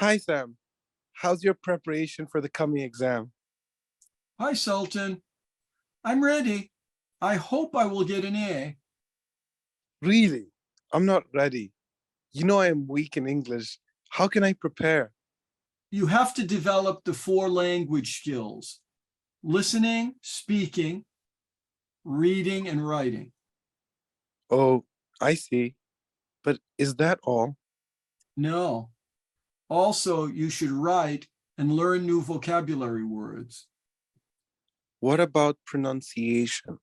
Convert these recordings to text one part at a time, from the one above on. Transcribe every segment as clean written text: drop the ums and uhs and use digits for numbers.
Hi, Sam. How's your preparation for the coming exam? Hi, Sultan. I'm ready. I hope I will get an A. Really? I'm not ready. You know I am weak in English. How can I prepare? You have to develop the 4 language skills: listening, speaking, reading, and writing. Oh, I see. But is that all? No. Also, you should write and learn new vocabulary words. What about pronunciation?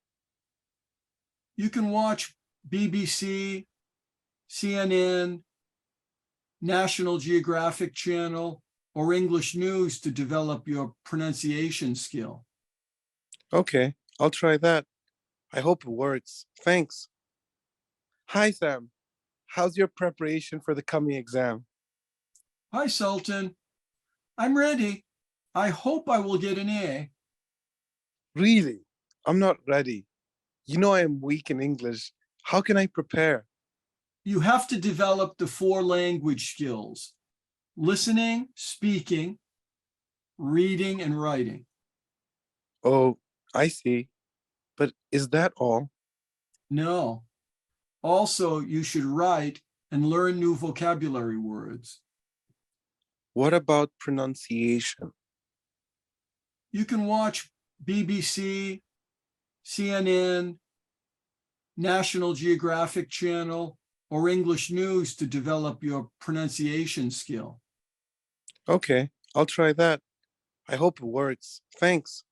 You can watch BBC, CNN, National Geographic Channel, or English news to develop your pronunciation skill. Okay, I'll try that. I hope it works. Thanks. Hi, Sam. How's your preparation for the coming exam? Hi, Sultan. I'm ready. I hope I will get an A. Really? I'm not ready. You know I am weak in English. How can I prepare? You have to develop the 4 language skills: listening, speaking, reading, and writing. Oh, I see. But is that all? No. Also, you should write and learn new vocabulary words. What about pronunciation? You can watch BBC, CNN, National Geographic Channel, or English news to develop your pronunciation skill. Okay, I'll try that. I hope it works. Thanks.